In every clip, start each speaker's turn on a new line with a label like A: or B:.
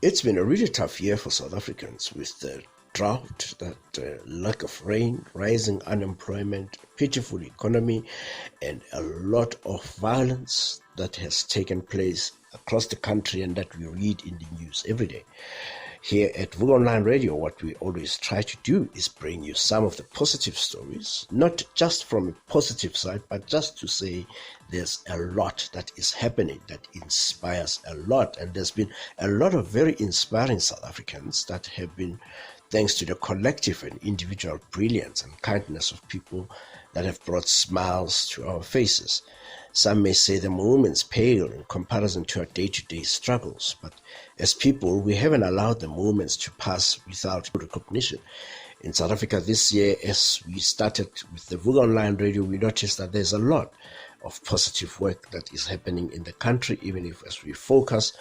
A: It's been a really tough year for South Africans with the drought, lack of rain, rising unemployment, pitiful economy, and a lot of violence that has taken place across the country and that we read in the news every day. Here at Vuga Online Radio, what we always try to do is bring you some of the positive stories, not just from a positive side, but just to say there's a lot that is happening that inspires a lot. And there's been a lot of very inspiring South Africans that have been, thanks to the collective and individual brilliance and kindness of people, that have brought smiles to our faces. Some may say the moments pale in comparison to our day-to-day struggles, but as people, we haven't allowed the moments to pass without recognition. In South Africa this year, as we started with the Vuga Online Radio, we noticed that there's a lot of positive work that is happening in the country, even if as we focus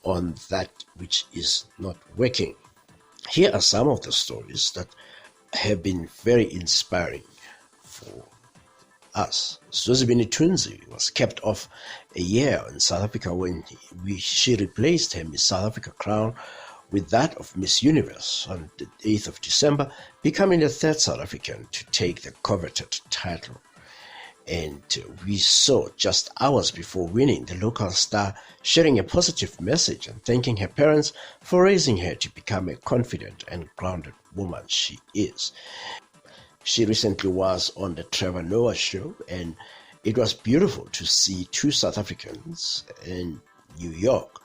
A: on that which is not working. Here are some of the stories that have been very inspiring for us. Zozibini Tunzi was kept off a year in South Africa when she replaced her Miss South Africa crown with that of Miss Universe on the 8th of December, becoming the third South African to take the coveted title. And we saw just hours before winning, the local star sharing a positive message and thanking her parents for raising her to become a confident and grounded woman she is. She recently was on the Trevor Noah show, and it was beautiful to see two South Africans in New York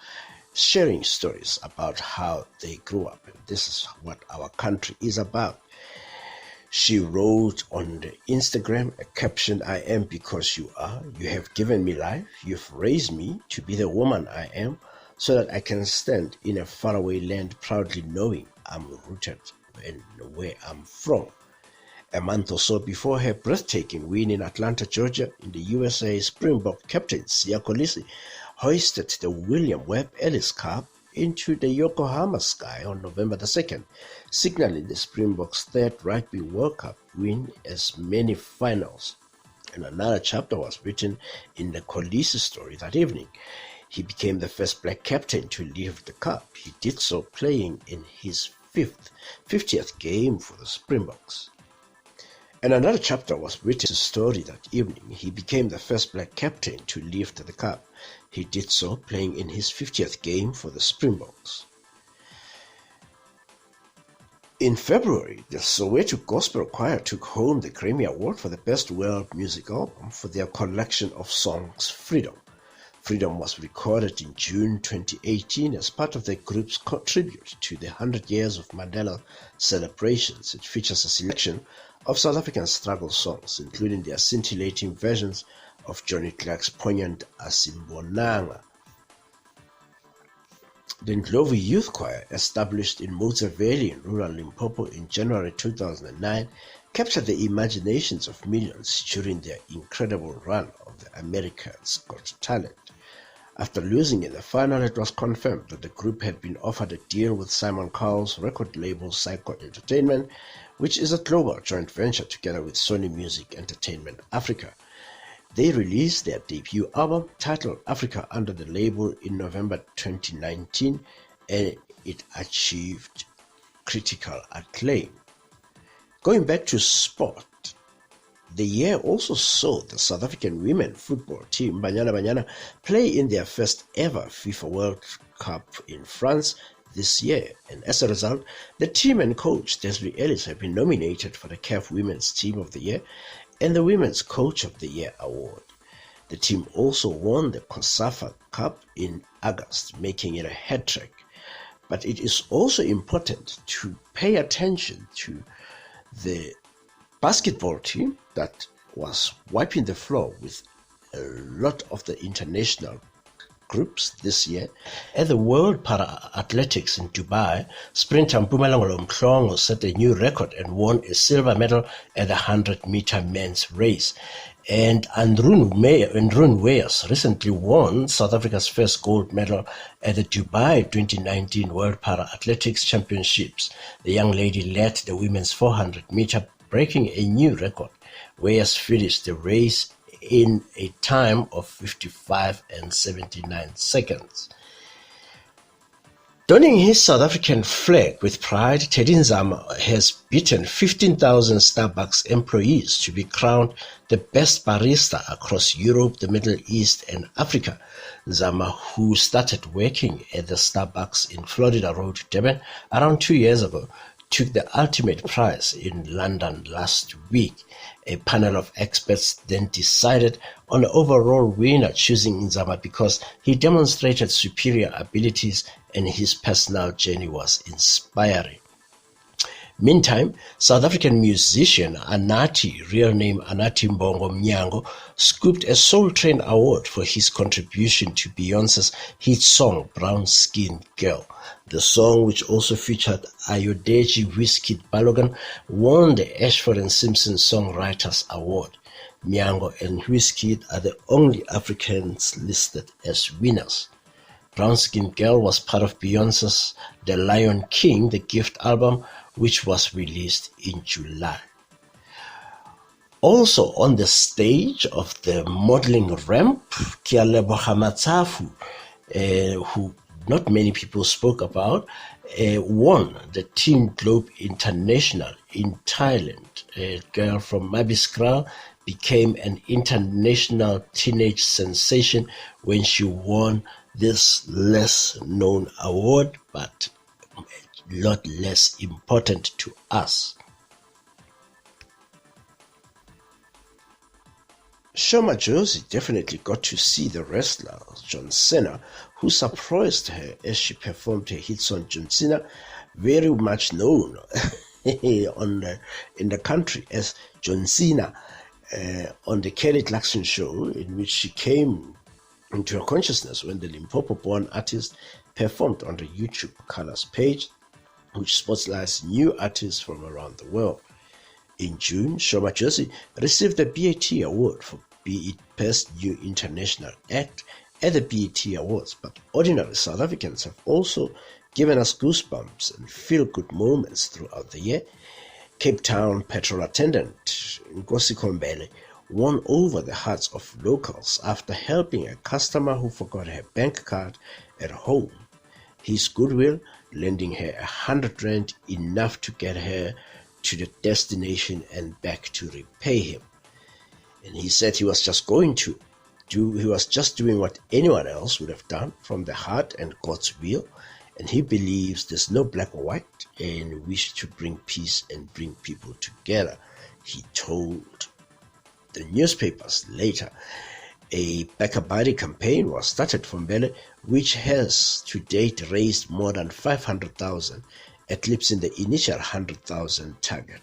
A: sharing stories about how they grew up. And this is what our country is about. She wrote on the Instagram a caption, "I am because you are. You have given me life. You've raised me to be the woman I am so that I can stand in a faraway land proudly knowing I'm rooted in where I'm from." A month or so before her breathtaking win in Atlanta, Georgia, in the USA, Springbok captain Siya Kolisi hoisted the William Webb Ellis Cup into the Yokohama sky on November the 2nd, signaling the Springboks' third Rugby World Cup win as many finals. And another chapter was written in the Kolisi story that evening. He became the first black captain to lift the cup. He did so playing in his 50th game for the Springboks. And another chapter was written in the story that evening. He became the first black captain to lift the cup. He did so playing in his 50th game for the Springboks. In February, the Soweto Gospel Choir took home the Grammy Award for the Best World Music Album for their collection of songs, Freedom. Freedom was recorded in June 2018 as part of the group's tribute to the 100 Years of Mandela celebrations. It features a selection of South African struggle songs, including their scintillating versions of Johnny Clark's poignant Asimbonanga. The Ndlovu Youth Choir, established in Moses Valley in rural Limpopo in January 2009, captured the imaginations of millions during their incredible run of the America's Got Talent. After losing in the final, it was confirmed that the group had been offered a deal with Simon Cowell's record label Psycho Entertainment, which is a global joint venture together with Sony Music Entertainment Africa. They released their debut album titled Africa under the label in November 2019, and it achieved critical acclaim. Going back to sport, the year also saw the South African women football team Banyana Banyana play in their first ever FIFA World Cup in France this year, and as a result, the team and coach Desiree Ellis have been nominated for the CAF Women's Team of the Year and the Women's Coach of the Year award. The team also won the COSAFA Cup in August, making it a hat-trick. But it is also important to pay attention to the basketball team that was wiping the floor with a lot of the international groups this year. At the World Para Athletics in Dubai, sprinter Mpumalanga Mhlongo set a new record and won a silver medal at the 100-meter men's race. And Andrun Weyers recently won South Africa's first gold medal at the Dubai 2019 World Para Athletics Championships. The young lady led the women's 400-meter, breaking a new record. Weyers finished the race in a time of 55 and 79 seconds. Donning his South African flag with pride, Teddy Nzama has beaten 15,000 Starbucks employees to be crowned the best barista across Europe, the Middle East, and Africa. Nzama, who started working at the Starbucks in Florida Road, Durban, around 2 years ago, took the ultimate prize in London last week. A panel of experts then decided on the overall winner, choosing Nzama because he demonstrated superior abilities and his personal journey was inspiring. Meantime, South African musician Anathi, real name Anathi Mbongo Mnyango, scooped a Soul Train award for his contribution to Beyonce's hit song Brown Skin Girl. The song, which also featured Ayodeji Wizkid Balogun, won the Ashford and Simpson Songwriters Award. Mnyango and Wizkid are the only Africans listed as winners. Brown Skin Girl was part of Beyonce's The Lion King, The Gift album, which was released in July. Also on the stage of the modeling ramp, Kialeboga Matsafu, who not many people spoke about, won the Teen Globe International in Thailand. A girl from Mabiskral became an international teenage sensation when she won this less known award, but a lot less important to us. Shoma Josie definitely got to see the wrestler John Cena, who surprised her as she performed her hit song John Cena, very much known in the country as John Cena, on the Kelly Clarkson show, in which she came into her consciousness when the Limpopo-born artist performed on the YouTube Colors page, which spotlights new artists from around the world. In June, Shoma Josie received the BET Award for Best New International Act at the BET Awards, but ordinary South Africans have also given us goosebumps and feel-good moments throughout the year. Cape Town petrol attendant Nkosi Khombele won over the hearts of locals after helping a customer who forgot her bank card at home. His goodwill, lending her 100 rand, enough to get her to the destination and back to repay him. And he said he was just doing what anyone else would have done, from the heart and God's will, and he believes there's no black or white and wish to bring peace and bring people together, he told the newspapers later. A Bakabadi campaign was started from Mbele, which has to date raised more than 500,000, eclipsing the initial 100,000 target.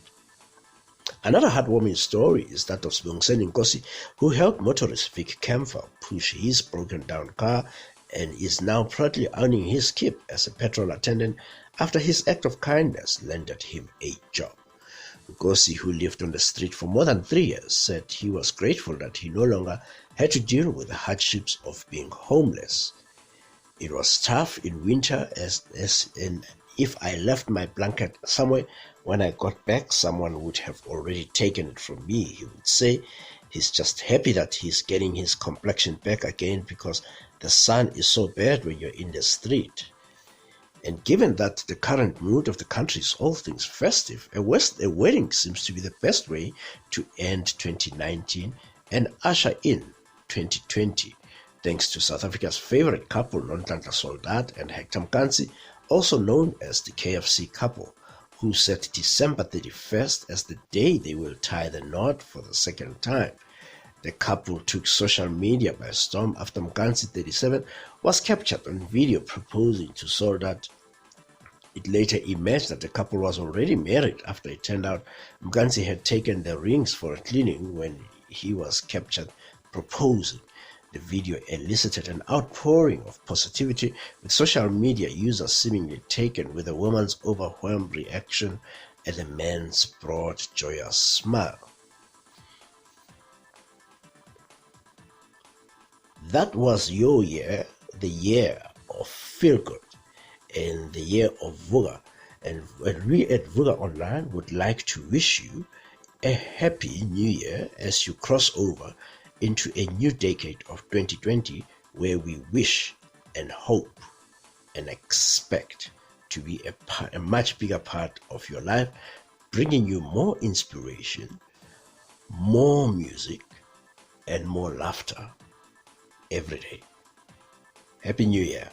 A: Another heartwarming story is that of Sibongiseni Nkosi, who helped motorist Vic Kempfer push his broken-down car and is now proudly earning his keep as a petrol attendant after his act of kindness landed him a job. Nkosi, who lived on the street for more than 3 years, said he was grateful that he no longer had to deal with the hardships of being homeless. It was tough in winter, and if I left my blanket somewhere, when I got back, someone would have already taken it from me, he would say. He's just happy that he's getting his complexion back again because the sun is so bad when you're in the street. And given that the current mood of the country is all things festive, a wedding seems to be the best way to end 2019 and usher in 2020, thanks to South Africa's favorite couple, Nonhlanhla Soldat and Hector Mkansi, also known as the KFC couple, who set December 31st as the day they will tie the knot for the second time. The couple took social media by storm after Mkansi, 37, was captured on video proposing to Soldat. It later emerged that the couple was already married after it turned out Mkansi had taken the rings for a cleaning when he was captured proposing. The video elicited an outpouring of positivity, with social media users seemingly taken with the woman's overwhelmed reaction at the man's broad, joyous smile. That was your year, the year of feel good, and the year of Vuga. And we at Vuga Online would like to wish you a happy new year as you cross over into a new decade of 2020, where we wish and hope and expect to be a much bigger part of your life, bringing you more inspiration, more music, and more laughter every day. Happy New Year.